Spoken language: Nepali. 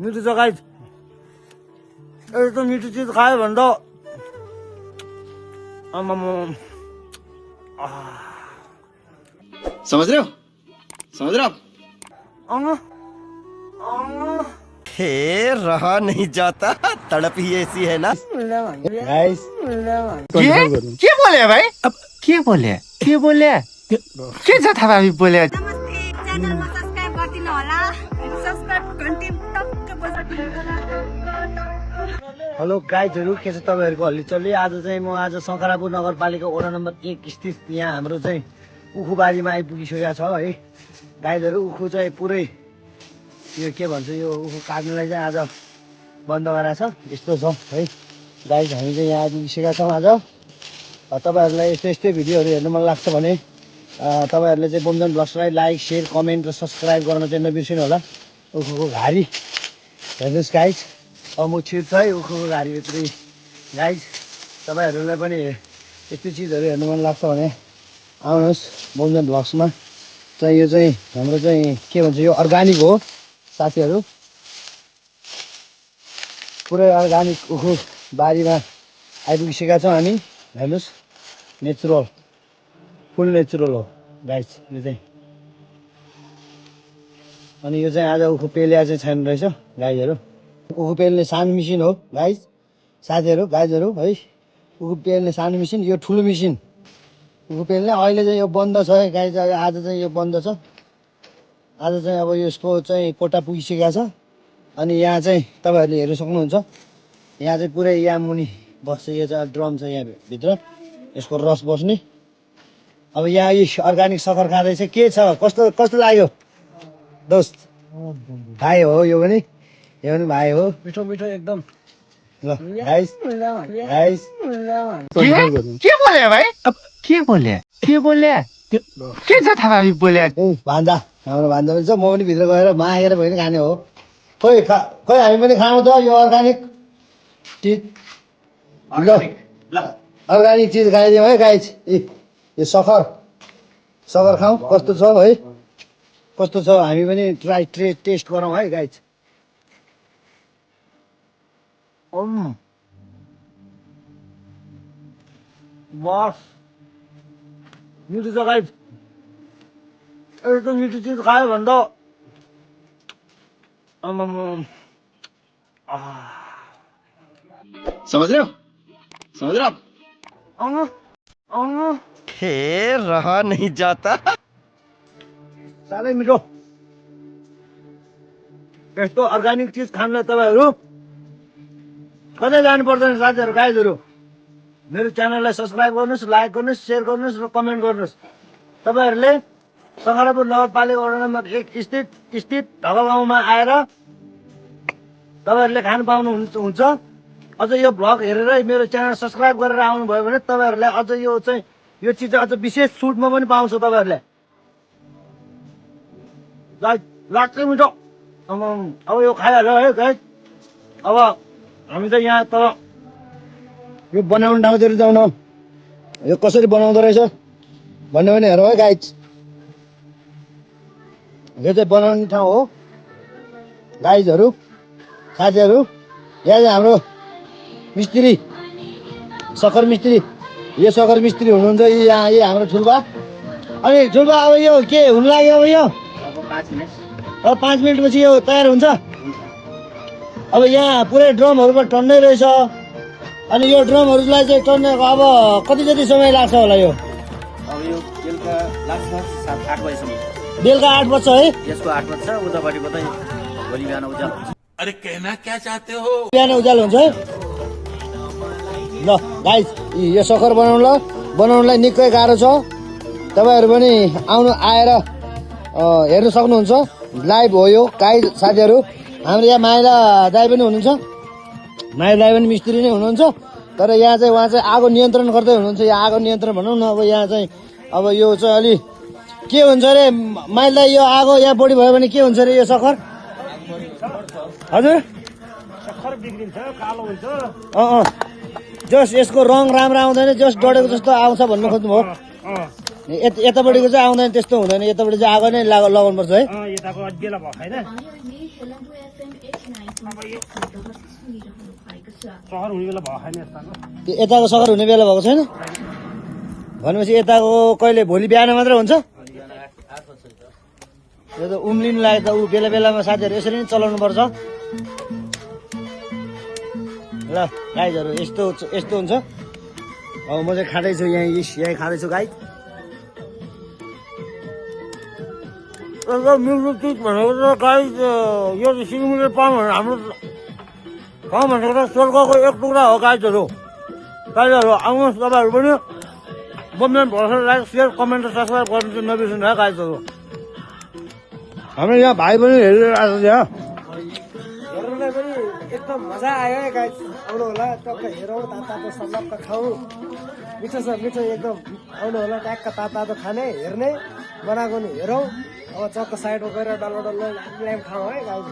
मिठो छ गाइस। यस्तो मिठो चिज खायो भने त समझ रहे हो आप? हे रहा नहीं जाता, तड़प ही ऐसी है ना। गाइस के बोले भाइ? अब के बोले? के छ थाहा भाबी बोले? नमस्ते, च्यानलमा सब्स्क्राइब गरिदिनु होला। सब्स्क्राइब घन्टी टक्क बजाउनु। हेलो गाइजहरू, के छ तपाईँहरूको हल्लीचल्ली? आज चाहिँ म शङ्खरापुर नगरपालिका वडा नम्बर 1 स्थित यहाँ हाम्रो चाहिँ उखुबारीमा आइपुगिसकेको छ है। गाइजहरू उखु चाहिँ पुरै यो के भन्छ, यो उखु काट्नुलाई चाहिँ आज बन्द गराएको छ। यस्तो छ है गाइज, हामी चाहिँ यहाँ आइपुगिसकेका छौँ आज। तपाईँहरूलाई यस्तै भिडियोहरू हेर्नु मन लाग्छ भने तपाईँहरूले चाहिँ बोमजन ब्लग्सलाई लाइक, सेयर, कमेन्ट र सब्सक्राइब गर्न चाहिँ नबिर्सिनु होला। उखुको घारी हेर्नुहोस् गाइज, अब म छिर्छ है उखुको घारीभित्रै। गाइज तपाईँहरूलाई पनि यस्तो चिजहरू हेर्नु मन लाग्छ भने आउनुहोस् बोमजन ब्लग्समा। चाहिँ यो चाहिँ हाम्रो चाहिँ के भन्छ, यो अर्ग्यानिक हो साथीहरू, पुरै अर्ग्यानिक उखु बारीमा आइपुगिसकेका छौँ हामी। हेर्नुहोस्, नेचुरल, फुल नेचुरल हो गाइज यो चाहिँ। अनि यो चाहिँ आज उखु पेलिया चाहिँ छैन रहेछ गाइजहरू। उखु पेल्ने सानो मिसिन हो गाइज, साथीहरू गाइजहरू है। उखु पेल्ने सानो मिसिन, यो ठुलो मिसिन उखु पेल्ने। अहिले चाहिँ यो बन्द छ है गाइज, आज चाहिँ यो बन्द छ। आज चाहिँ अब यसको चाहिँ पोटा पुगिसकेको छ। अनि यहाँ चाहिँ तपाईँहरूले हेर्नु सक्नुहुन्छ, यहाँ चाहिँ पुरै यहाँ मुनि बस्छ। यो चाहिँ ड्रम छ यहाँ भित्र, यसको रस बस्ने। अब यहाँ यो अर्ग्यानिक सखर खाँदैछ। के छ, कस्तो लाग्यो दोस्त? भाइ हो यो पनि भाइ हो, मिठो मिठो एकदम। ल गाइस के बोले भाइ? अब के बोले? के छ थाहा भाबी बोले? भान्जा, हाम्रो भान्जा पनि छ। म पनि भित्र गएर मागेर पनि खाने हो। खोइ हामी पनि खाउँ त यो अर्ग्यानिक चिज। अर्ग्यानिक चिज खाइदिउँ है गाइस। यो सखर खाउँ, कस्तो छ है, कस्तो छ हामी पनि टेस्ट गरौँ है गाइस। बस मिठो छ गाइस। यस्तो मिठो चिज खायो भने त समझ रहे हो आप? हे रहा नहीं जाता। साह्रै मिठो। यस्तो अर्ग्यानिक चिज खानुलाई तपाईँहरू कतै जानु पर्दैन साथीहरू गाइजहरू। मेरो च्यानललाई सब्सक्राइब गर्नुहोस्, लाइक गर्नुहोस्, सेयर गर्नुहोस् र कमेन्ट गर्नुहोस्। तपाईँहरूले शङ्खरापुर नगरपालिका वडा नम्बर 1 स्थित ढका गाउँमा आएर तपाईँहरूले खानु पाउनुहुन्छ। अझ यो भ्लग हेरेर मेरो च्यानल सब्सक्राइब गरेर आउनुभयो भने तपाईँहरूलाई अझ यो चाहिँ यो चिज अझ विशेष छुटमा पनि पाउँछ तपाईँहरूले। लाग्छ मिठो। अब यो खाइहाल्यो है गाइस। अब हामी चाहिँ यहाँ त यो बनाउने ठाउँतिर जाउँ न, यो कसरी बनाउँदो रहेछ भन्ने पनि हेरौँ है गाइस। यो चाहिँ बनाउने ठाउँ हो गाइजहरू, साथीहरू। यहाँ चाहिँ हाम्रो मिस्त्री, सखर मिस्त्री, यो सखर मिस्त्री हुनुहुन्छ यहाँ, यो हाम्रो ठुल्बा। अनि ठुल्बा अब यो के हुनु लाग्यो? अब यो 5 मिनटपछि यो तयार हुन्छ। अब यहाँ पुरै ड्रमहरूमा टन्नै रहेछ। अनि यो ड्रमहरूलाई चाहिँ टन्नेको अब कति जति समय लाग्छ होला? यो अब यो बेलुका लाग्छ 7-8 बजीसम्म। बेलुका 8 बज्छ है? यसको 8 बज्छ, उतापट्टिको चाहिँ भोलि बिहान उज्यालो हुन्छ। अरे कहना क्या चाहते हो? बिहान उज्यालो हुन्छ है। ल गाइस, यो सखर बनाउनलाई निकै गाह्रो छ। तपाईँहरू पनि आएर हेर्नु सक्नुहुन्छ। लाइभ हो यो गाइस साथीहरू। हाम्रो यहाँ माइला दाई पनि हुनुहुन्छ, माइला दाई पनि मिस्त्री नै हुनुहुन्छ। तर यहाँ चाहिँ उहाँ चाहिँ आगो नियन्त्रण गर्दै हुनुहुन्छ। यहाँ आगो नियन्त्रण भनौँ न। अब यहाँ चाहिँ अब यो चाहिँ अलि के हुन्छ अरे माइला दाई, यो आगो यहाँ बढी भयो भने के हुन्छ अरे यो सखर? हजुर सखर बिग्रिन्छ, कालो हुन्छ। जस यसको रङ राम्रो आउँदैन, जस डढेको जस्तो आउँछ भन्नु खोज्नु हो। यतापट्टिको चाहिँ आउँदैन, त्यस्तो हुँदैन। यतापट्टि चाहिँ आगो नै लगाउनुपर्छ है। यताको सहर हुने बेला भएको छैन भनेपछि यताको कहिले भोलि बिहान मात्रै हुन्छ यो त उम्लिनु लाग्यो त ऊ बेला बेलामा साथीहरू यसरी नै चलाउनु पर्छ ल गाइजहरू यस्तो हुन्छ अब म चाहिँ खाँदैछु यहीँ खाँदैछु गाई मिल्नु चिज भनेको त गाई यो चाहिँ सिलगढीले पाउँ भने हाम्रो ठाउँ भनेको त स्वर्गको एक टुक्रा हो गाइजहरू आउनुहोस् तपाईँहरू पनि बमजन भरोसा लाइक सेयर कमेन्ट र सब्सक्राइब गर्नु चाहिँ नबिर्सिनु है गाइजहरू हाम्रो यहाँ भाइ पनि हेरिरहेको छ यहाँ हेर्नुलाई पनि एकदम मजा आयो है गाइज आउनु होला टक्क हेरौँ तातो सल्लक्क खाउँ मिठो छ मिठो एकदम आउनु होला ट्याक्क तातो खाने हेर्ने बनाएको नि हेरौँ अब चक्क साइडमा गएर डल्लो डल्लो ल्याम खाउँ है गाइज